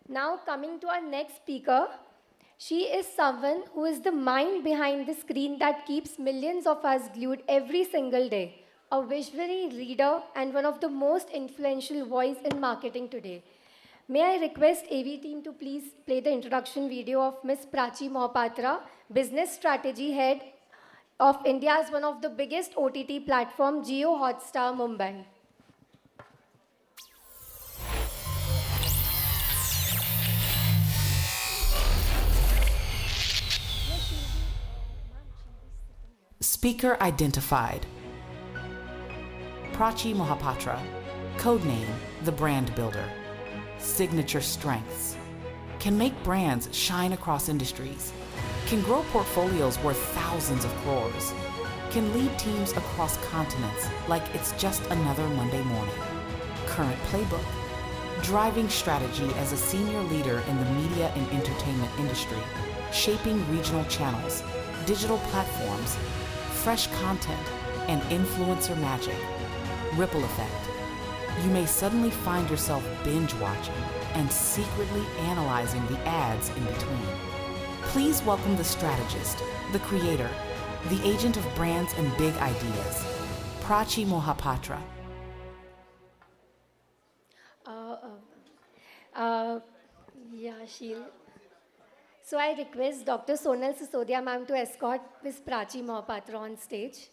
Now coming to our next speaker, she is someone who is the mind behind the screen that keeps millions of us glued every single day. A visionary leader and one of the most influential voice in marketing today. May I request AV team to please play the introduction video of Miss Prachi Mohapatra, Business Strategy Head of India's one of the biggest OTT platform, Jio Hotstar, Mumbai. Speaker identified. Prachi Mohapatra, codename the Brand Builder. Signature strengths. Can make brands shine across industries. Can grow portfolios worth thousands of crores. Can lead teams across continents like it's just another Monday morning. Current playbook. Driving strategy as a senior leader in the media and entertainment industry, shaping regional channels, digital platforms, fresh content, and influencer magic. Ripple effect. You may suddenly find yourself binge watching and secretly analyzing the ads in between. Please welcome the strategist, the creator, the agent of brands and big ideas, Prachi Mohapatra. Yeah, Sheil. So I request Dr. Sonal Sisodia ma'am to escort Ms. Prachi Mohapatra on stage.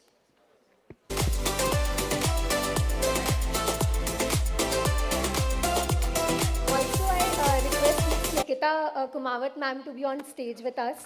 Also, I request Ms. Nikita Kumawat ma'am to be on stage with us.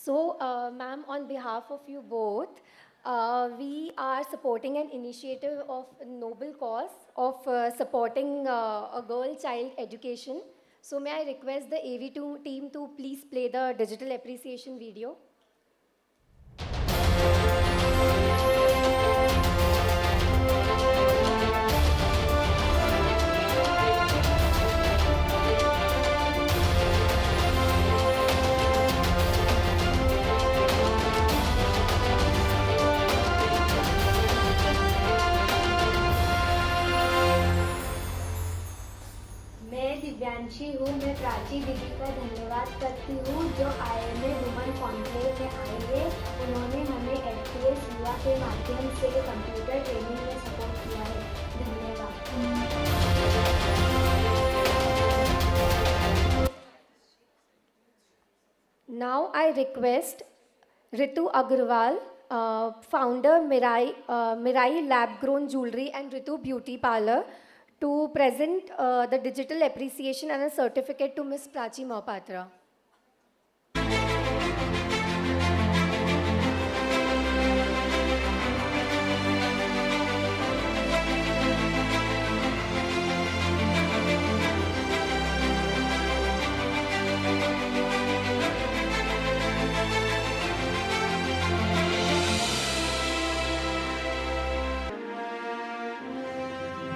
So, ma'am, on behalf of you both, we are supporting an initiative of a noble cause of supporting a girl child education. So, may I request the AV2 team to please play the digital appreciation video? मैं दिव्यांशी हूँ। मैं प्राची दीदी का धन्यवाद करती हूँ जो IMA women conclave में आई है। उन्होंने हमें FPS युवा के माध्यम से कंप्यूटर ट्रेनिंग में सपोर्ट किया है। धन्यवाद। Now I request Ritu Agarwal, founder Mirai Lab Grown Jewelry and Ritu Beauty Parlor, to present the digital appreciation and a certificate to Ms. Prachi Mohapatra.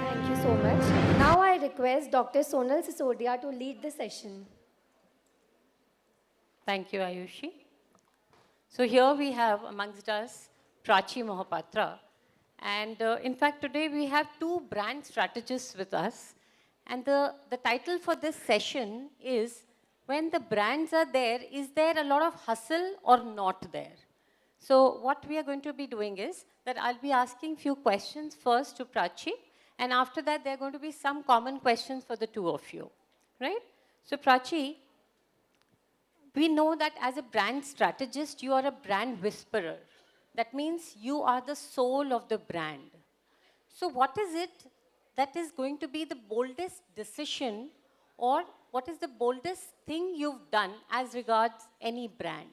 Thank you so much. Now I request Dr. Sonal Sisodia to lead the session. Thank you, Ayushi. So here we have amongst us Prachi Mohapatra. And in fact, today we have two brand strategists with us. And the title for this session is, when the brands are there, is there a lot of hustle or not there? So what we are going to be doing is that I'll be asking few questions first to Prachi, and after that there are going to be some common questions for the two of you, right? So Prachi, we know that as a brand strategist, you are a brand whisperer. That means you are the soul of the brand. So what is it that is going to be the boldest decision, or what is the boldest thing you've done as regards any brand?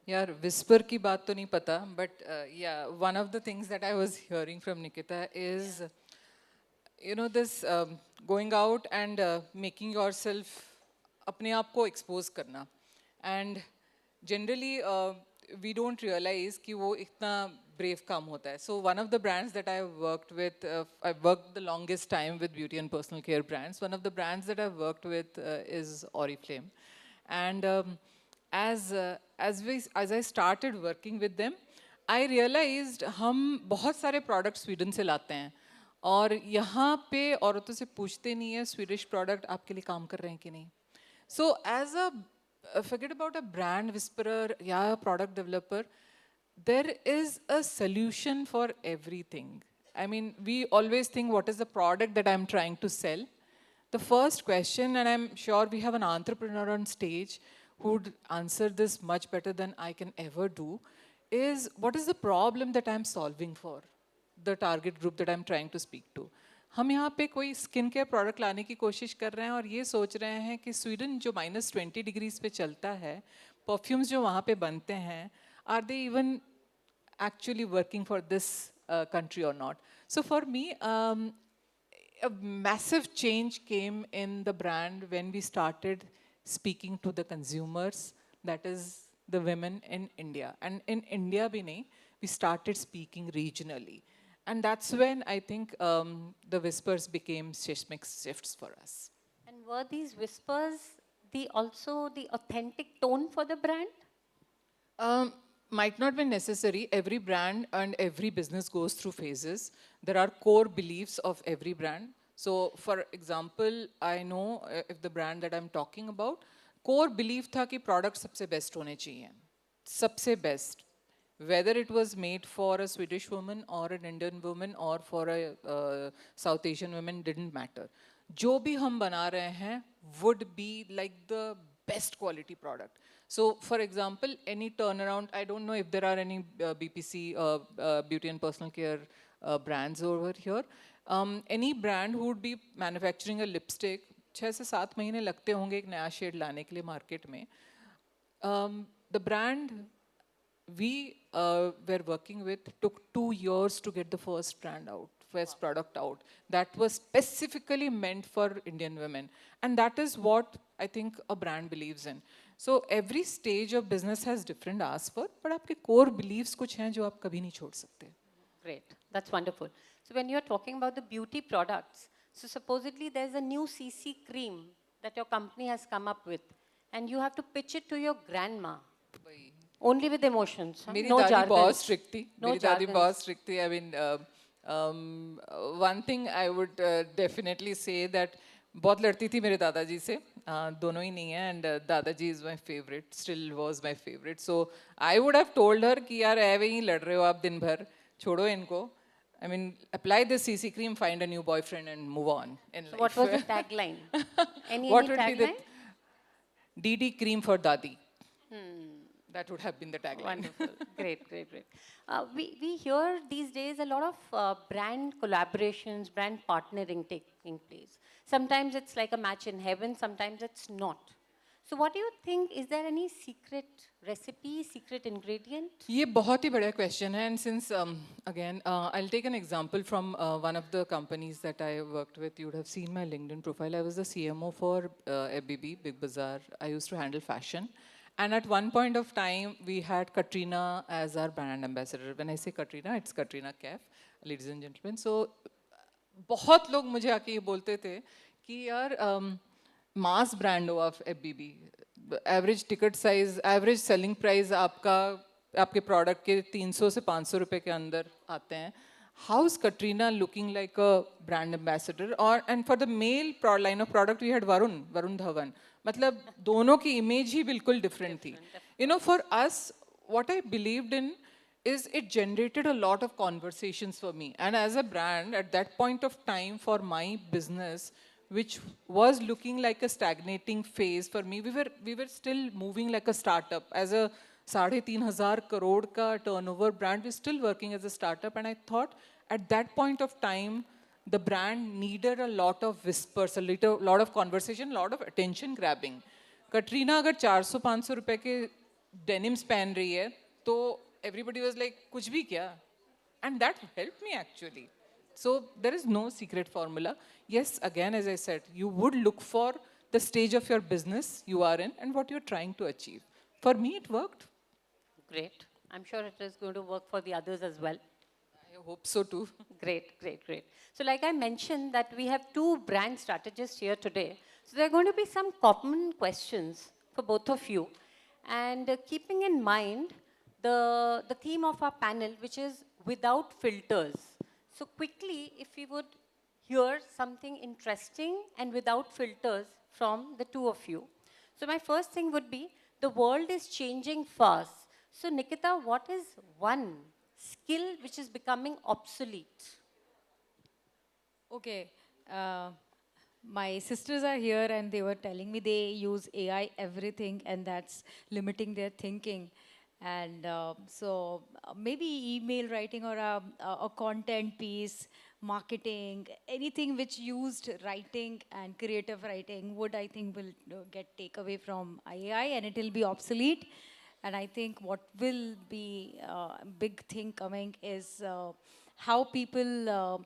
यार Whisper की बात तो नहीं पता but yeah one of the things that I was hearing from Nikita is you know this going out and making yourself अपने आप को expose करना and generally we don't realise कि वो इतना ब्रेव काम होता है so one of the brands that I worked with I work the longest time with beauty and personal care brands one of the brands that I worked with is Oriflame and as I started working with them, I realized हम बहुत सारे product Sweden से लाते हैं और यहाँ पे औरतों से पूछते नहीं है स्वीडिश प्रोडक्ट आपके लिए काम कर रहे हैं कि नहीं. So as a forget about a brand whisperer या a product developer, there is a solution for everything. I mean, we always think what is the product that I'm trying to sell. The first question, and I'm sure we have an entrepreneur on stage who would answer this much better than I can ever do, is what is the problem that I'm solving for the target group that I'm trying to speak to. हम यहाँ पे कोई skin care product लाने की कोशिश कर रहे हैं और ये सोच रहे हैं कि स्वीडन जो -20 डिग्रीज पे चलता है, परफ्यूम्स जो वहाँ पे बनते हैं, are they even actually working for this country or not. So for me, a massive change came in the brand when we started speaking to the consumers, that is the women in India. And in India bhi nahi, we started speaking regionally. And that's when I think the whispers became seismic shifts for us. And were these whispers also the authentic tone for the brand? Might not be necessary. Every brand and every business goes through phases. There are core beliefs of every brand. So for example, I know if the brand that I'm talking about, core belief tha ki product sabse best hone chahiye. Sabse best. Whether it was made for a Swedish woman or an Indian woman or for a South Asian woman, didn't matter. Jo bhi hum bana rahe hain would be like the best quality product. So for example, any turnaround, I don't know if there are any BPC beauty and personal care brands over here. Any brand who would be manufacturing a lipstick, 6 से 7 महीने लगते होंगे एक नया shade लाने के लिए market में. The brand we were working with took 2 years to get the first product out. That was specifically meant for Indian women. And that is what I think a brand believes in. So every stage of business has different asks for, but आपके core beliefs कुछ हैं जो आप कभी नहीं छोड़ सकते. Great, that's wonderful. So when you're talking about the beauty products, so supposedly there's a new CC cream that your company has come up with, and you have to pitch it to your grandma. Only with emotions. Huh? मेरी No दादी jargon. बहुत strict थी. No मेरी दादी jargons. बहुत strict थी. I mean, one thing I would definitely say that बहुत लड़ती थी मेरे दादाजी से. दोनों ही नहीं है, and दादाजी is my favorite. Still was my favorite. So I would have told her कि यार ऐवे ही लड़ रहे हो आप दिन भर, छोड़ो इनको. I mean, apply this CC cream, find a new boyfriend, and move on in life. What was the tagline? Any What would tagline? be the DD cream for Dadi? That would have been the tagline. Wonderful. Great, great, great. We hear these days a lot of brand collaborations, brand partnering taking place. Sometimes it's like a match in heaven, sometimes it's not. So what do you think, is there any secret recipe, secret ingredient? ये बहुत ही बड़ा question है, and since again I'll take an example from one of the companies that I worked with. You would have seen my LinkedIn profile. I was the CMO for FBB, Big Bazaar. I used to handle fashion. And at one point of time, we had Katrina as our brand ambassador. When I say Katrina, it's Katrina Kaif, ladies and gentlemen. So, बहुत लोग मुझे आके ये बोलते थे कि यार mass brand हो आप FBB, average ticket size, average selling price आपका आपके प्रोडक्ट के 300 से 500 रुपए के अंदर आते हैं. How is Katrina looking like a brand ambassador? Or and for the male line of product we had Varun Dhawan. मतलब दोनों की image ही बिल्कुल different थी. You know, for us, what I believed in is it generated a lot of conversations for me. And as a brand, at that point of time for my business, which was looking like a stagnating phase for me, we were still moving like a startup. As a 3,500 crore ka turnover brand, we're still working as a startup. And I thought at that point of time, the brand needed a lot of whispers, lot of conversation, a lot of attention grabbing. Katrina अगर 400-500 रुपए के denims पहन रही है, तो everybody was like, कुछ भी क्या? And that helped me actually. So there is no secret formula. Yes, again, as I said, you would look for the stage of your business you are in and what you're trying to achieve. For me, it worked. Great. I'm sure it is going to work for the others as well. I hope so too. Great, great, great. So like I mentioned that we have two brand strategists here today. So there are going to be some common questions for both of you. And keeping in mind the theme of our panel, which is without filters. So quickly, if we would hear something interesting and without filters from the two of you. So my first thing would be, the world is changing fast. So Nikita, what is one skill which is becoming obsolete? Okay. My sisters are here and they were telling me they use AI everything and that's limiting their thinking. And so maybe email writing or a content piece, marketing, anything which used writing and creative writing would, I think, will get take away from AI and it will be obsolete. And I think what will be a big thing coming is how people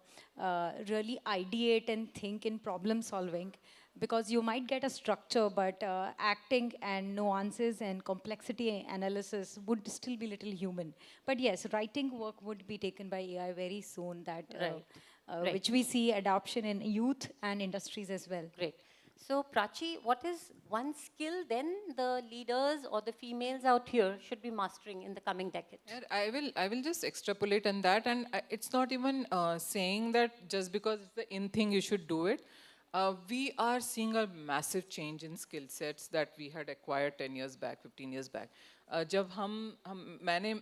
really ideate and think in problem solving. Because you might get a structure, but acting and nuances and complexity analysis would still be little human. But yes, writing work would be taken by AI very soon, that Right. which we see adoption in youth and industries as well. Great. So Prachi, what is one skill then the leaders or the females out here should be mastering in the coming decade? Yeah, I will just extrapolate on that, and it's not even saying that just because it's the in thing you should do it. We are seeing a massive change in skill sets that we had acquired 10 years back, 15 years back. जब मैंने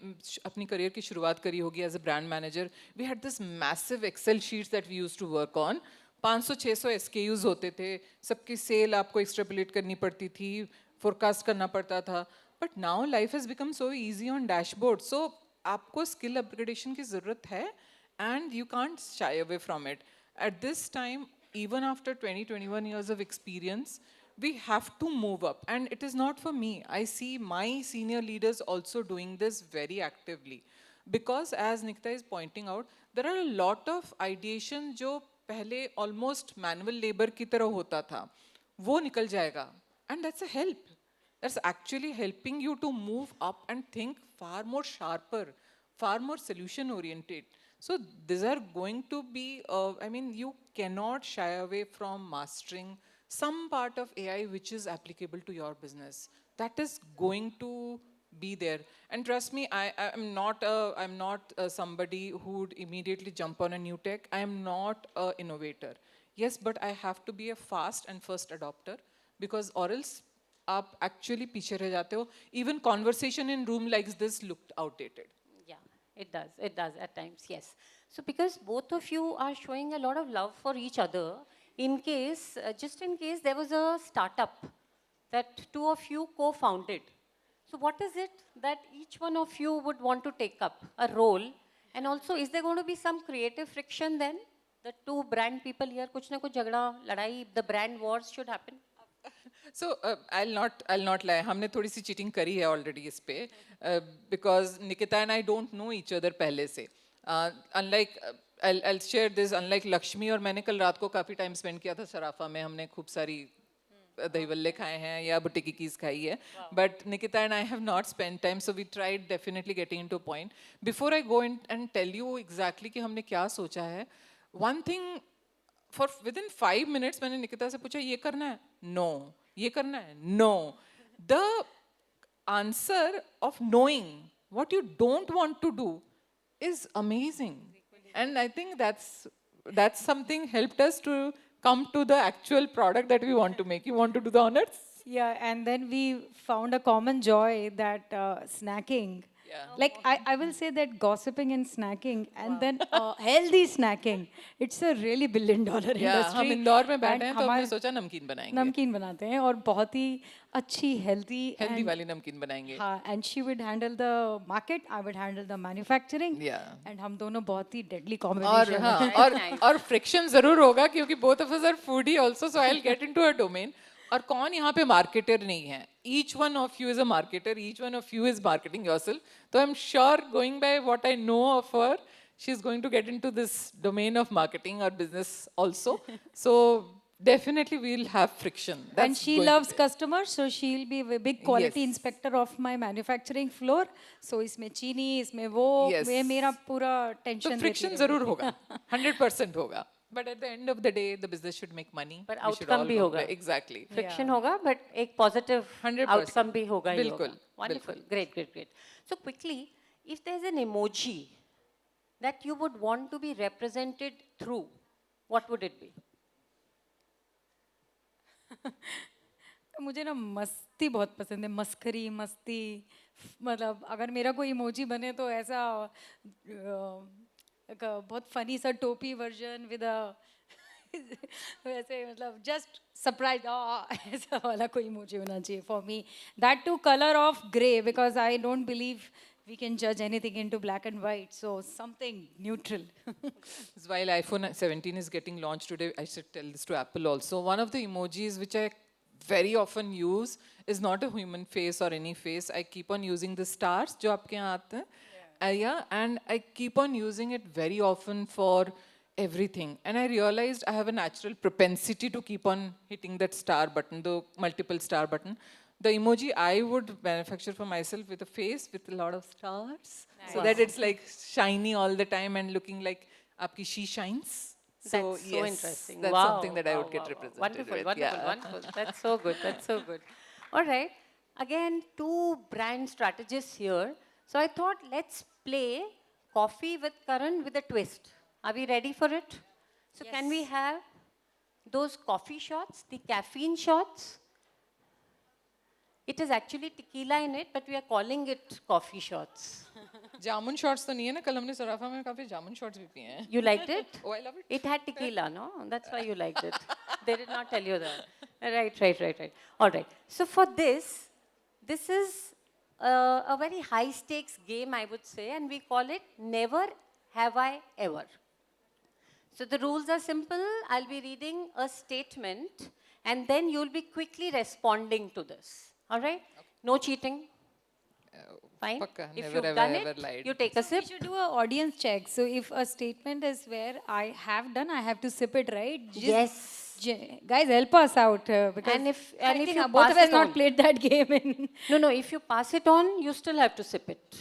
अपनी career की शुरुआत करी होगी as a brand manager, we had this massive Excel sheets that we used to work on. 500-600 SKUs होते थे, सबकी सेल आपको एक्सट्रापोलेट करनी पड़ती थी, फोरकास्ट करना पड़ता था. But now life has become so easy on dashboard. So आपको skill upgradation की ज़रूरत है, and you can't shy away from it. At this time, even after 20-21 years of experience, we have to move up. And it is not for me. I see my senior leaders also doing this very actively. Because as Nikita is pointing out, there are a lot of ideation जो पहले almost manual labor की तरह होता था, वो निकल जाएगा. And that's a help. That's actually helping you to move up and think far more sharper, far more solution oriented. So these are going to be, I mean, you cannot shy away from mastering some part of AI which is applicable to your business. That is going to be there. And trust me, I'm not somebody who would immediately jump on a new tech. I am not an innovator. Yes, but I have to be a fast and first adopter, because or else आप actually पीछे रह जाते हो. Even conversation in room like this looked outdated. It does at times, yes. So because both of you are showing a lot of love for each other, in case, just in case there was a startup that two of you co-founded. So what is it that each one of you would want to take up a role? And also, is there going to be some creative friction then? The two brand people here, कुछ ना कुछ झगड़ा, लड़ाई, the brand wars should happen. So I'll not lie. हमने थोड़ी सी cheating करी है already इस पे, because Nikita and I don't know each other पहले से. Unlike I'll share this. Unlike Lakshmi और मैंने कल रात को काफी time spend किया था सराफा में, हमने खूब सारी दही बल्ले खाए हैं या बुट्टी की कीज खाई है. But Nikita and I have not spent time, so we tried definitely getting into a point. Before I go in and tell you exactly कि हमने क्या सोचा है, one thing, for within 5 minutes मैंने निकिता से पूछा ये करना है? No. ये करना है? No. The answer of knowing what you don't want to do is amazing. And I think that's something helped us to come to the actual product that we want to make. You want to do the honors? Yeah, and then we found a common joy that snacking. Yeah. Like I will say that gossiping and snacking, and then healthy snacking. It's a really $1 billion Yeah, industry. हम इंदौर में बैठे and हैं तो हमने हमारे सोचा नमकीन बनाएंगे. नमकीन बनाते हैं और बहुत ही अच्छी healthy हेल्दी and वाली नमकीन बनाएंगे. हाँ, and she would handle the market, I would handle the manufacturing. Yeah. And हम दोनों बहुत ही deadly और combination. हाँ और friction जरूर होगा क्योंकि both of us are foodie also, so I'll get into a domain. और कौन यहाँ पे marketer नहीं है? Each one of you is a marketer. Each one of you is marketing yourself. So I'm sure, going by what I know of her, she's going to get into this domain of marketing or business also. So definitely we'll have friction. And That's she going to loves be- customers, so she'll be a big quality Yes. inspector of my manufacturing floor. So इसमें चीनी, इसमें वो, Yes. ये मेरा पूरा तो tension friction रहती जरूर होगा, 100% होगा. But at the end of the day, the business should make money. पर We should outcome all भी go होगा. there. Exactly. Friction होगा, but एक positive 100%. outcome भी होगा ही बिल्कुल, होगा. Wonderful. बिल्कुल. Great, great, great. So quickly, if there's an emoji that you would want to be represented through, what would it be? मुझे ना मस्ती बहुत पसंद है, मस्करी, मस्ती. मतलब अगर मेरा कोई इमोजी बने तो ऐसा एक बहुत फनी सा टोपी वर्जन विद अ वैसे मतलब जस्ट सरप्राइज ऐसा वाला कोई इमोजी होना चाहिए for me. That too colour of grey because I don't believe we can judge anything into black and white, so something neutral. While iPhone 17 is getting launched today, I should tell this to Apple also. One of the emojis which I very often use is not a human face or any face. I keep on using the stars जो आपके यहाँ आते हैं. Yeah, and I keep on using it very often for everything. And I realized I have a natural propensity to keep on hitting that star button, the multiple star button. The emoji I would manufacture for myself with a face with a lot of stars, so that it's like shiny all the time and looking like aapki she shines. So That's so yes, interesting. that's wow, something that I would wow, get wow. represented Wonderful, with. wonderful, Yeah. wonderful. That's so good. That's so good. All right. Again, two brand strategists here. So I thought let's play coffee with Karan with a twist. Are we ready for it? So can we have those coffee shots, the caffeine shots? It is actually tequila in it, but we are calling it coffee shots. Jamun shots तो नहीं है ना, कल हमने सराफा में काफी जामुन shots भी पिए हैं. You liked it? Oh, I love it. It had tequila, no? That's why you liked it. They did not tell you that. Right. All right. So for this is a very high stakes game, I would say, and we call it Never Have I Ever. So the rules are simple. I'll be reading a statement, and then you'll be quickly responding to this. All right? No cheating. Fine. Pakka, If never you've have done I ever it, lied. you take a We sip. should do an audience check. So if a statement is where I have done, I have to sip it, right? Yes. Guys, help us out because And if I and if think you both pass of us it not on. played that game in. No, if you pass it on, you still have to sip it.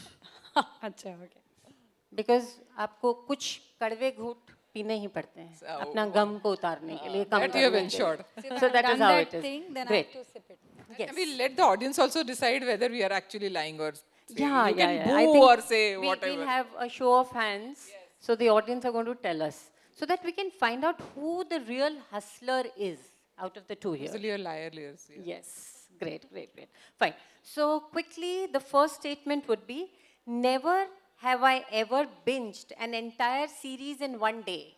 अच्छा, okay. Because आपको कुछ कड़वे घूंट पीने ही पड़ते हैं अपना गम को उतारने के लिए कम That you have करने के लिए. ensured. So that is Done how that it is. thing, then I Great. have to sip it. Yes. And we'll let the audience also decide whether we are actually lying or saying. Yeah, You can I boo think or say whatever. We'll have a show of hands. So the audience are going to tell us. So that we can find out who the real hustler is out of the two here. Usually you're liars. Yeah. Yes, great. Fine. So quickly, the first statement would be, never have I ever binged an entire series in one day.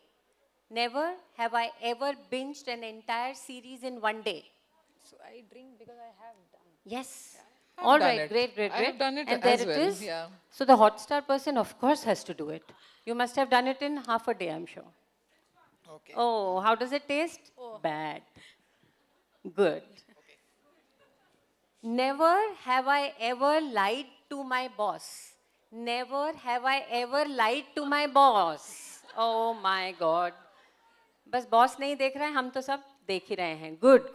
Never have I ever binged an entire series in one day. So I drink because I have done. Yes. I've All done right, it. great. I have done it and there as it well, is. yeah. So the Hotstar person, of course, has to do it. You must have done it in half a day, I'm sure. Okay. Oh, how does it taste? Bad. Good. Never have I ever lied to my boss. Never have I ever lied to my boss. Oh my God. बस boss नहीं देख रहे हैं, हम तो सब देख ही रहे हैं. Good.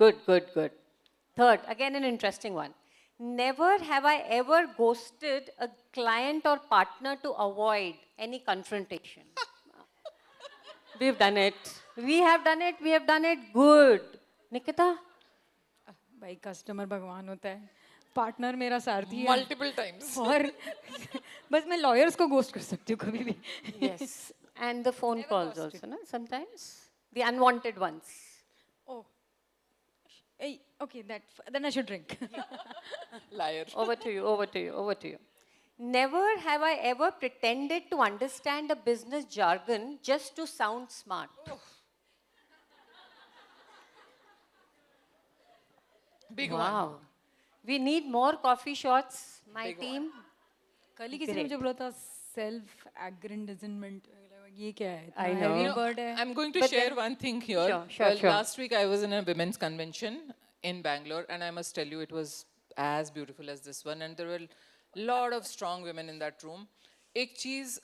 Third, again an interesting one. Never have I ever ghosted a client or partner to avoid any confrontation. We've done it. We have done it. Good. Nikita? भाई कस्टमर भगवान होता है पार्टनर मेरा सारथी है Multiple times. और बस मैं lawyers को घोस्ट कर सकती हूँ कभी भी. Yes. And the phone calls also, no? Sometimes. The unwanted ones. Oh. Hey, okay, then I should drink. Liar. Over to you, over to you, over to you. Never have I ever pretended to understand a business jargon just to sound smart. Big one. Wow. We need more coffee shots, my Big team. कल ही किसी ने मुझे बोला था self aggrandizement. ये क्या है? I इतना know. heavy word है. I'm going to share one thing here. Sure. Last week I was in a women's convention in Bangalore, and I must tell you it was as beautiful as this one, and there were a lot of strong women in that room. Ek cheez,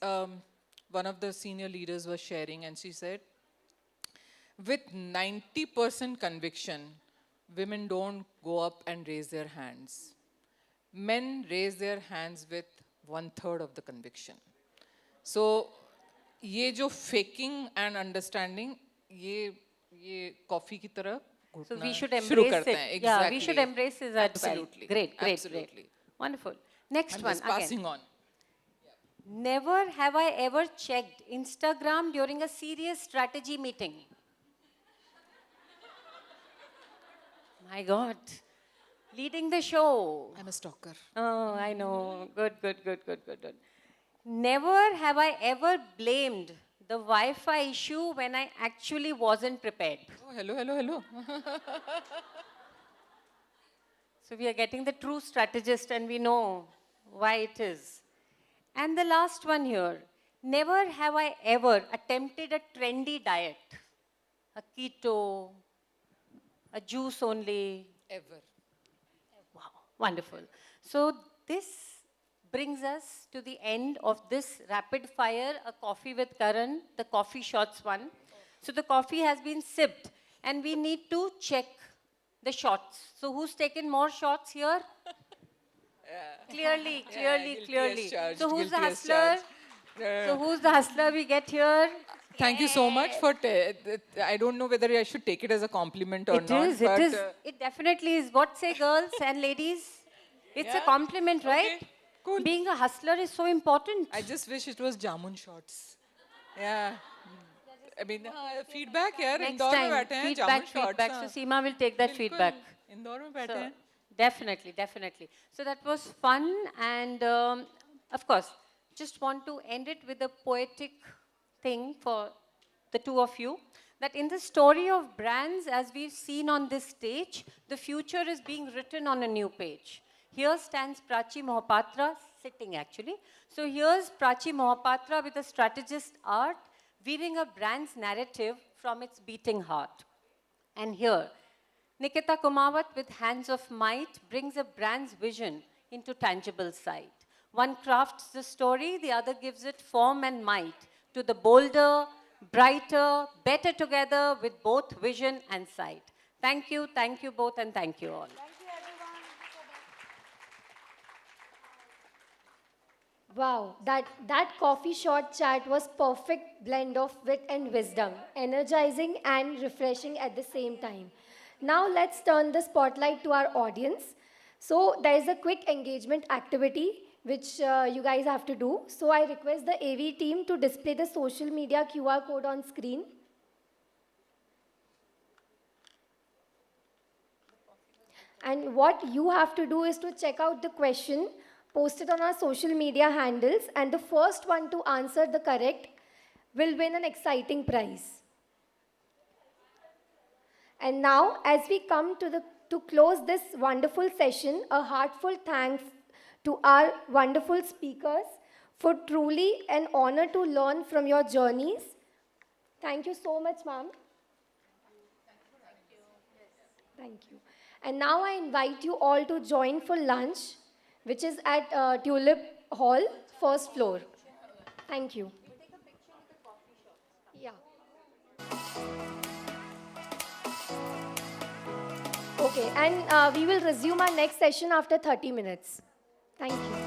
one of the senior leaders was sharing, and she said, with 90% conviction, women don't go up and raise their hands. Men raise their hands with 1/3 of the conviction. So, ये जो faking and understanding, ये coffee की तरह So we should शुरू embrace करते it. हैं. Yeah, we Exactly. should embrace it as well. Absolutely. Great. Absolutely. Wonderful. Next I'm one just again. passing on. Never have I ever checked Instagram during a serious strategy meeting. My God. Leading the show. I'm a stalker. Oh, I know. Good. Never have I ever blamed the Wi-Fi issue when I actually wasn't prepared. Oh, hello. So we are getting the true strategist and we know why it is. And the last one here. Never have I ever attempted a trendy diet. A keto, a juice only. Ever. Wow, wonderful. So this brings us to the end of this rapid fire, a coffee with Karan, the coffee shots one. So the coffee has been sipped and we need to check the shots. So who's taken more shots here? Clearly. Guilty as charged, So who's the guilty as hustler? charged. So who's the hustler we get here? Thank you so much for. I don't know whether I should take it as a compliment or It not. is. but, It definitely is. What say girls and ladies? It's a compliment, right? Okay, cool. Being a hustler is so important. I just wish it was jamun shots. Yeah. I mean, feedback here. Next Indore में time, बैठे हैं, jamun shots. feedback. So Seema will take that बिल्कुल, feedback. Indore में बैठे So, हैं. definitely. So that was fun, and of course, just want to end it with a poetic thing for the two of you. That in the story of brands, as we've seen on this stage, the future is being written on a new page. Here stands Prachi Mohapatra, sitting actually. So here's Prachi Mohapatra with a strategist art, weaving a brand's narrative from its beating heart. And here, Nikita Kumawat with hands of might brings a brand's vision into tangible sight. One crafts the story, the other gives it form and might to the bolder, brighter, better together with both vision and sight. Thank you both, and thank you all. Wow, that coffee short chat was perfect blend of wit and wisdom, energizing and refreshing at the same time. Now let's turn the spotlight to our audience. So there is a quick engagement activity which you guys have to do. So I request the AV team to display the social media QR code on screen. And what you have to do is to check out the question posted on our social media handles, and the first one to answer the correct will win an exciting prize. And now, as we come to close this wonderful session, a heartfelt thanks to our wonderful speakers for truly an honor to learn from your journeys. Thank you so much, ma'am. Thank you. And now I invite you all to join for lunch, which is at Tulip Hall, first floor. Thank you. Yeah. Okay, and we will resume our next session after 30 minutes. Thank you.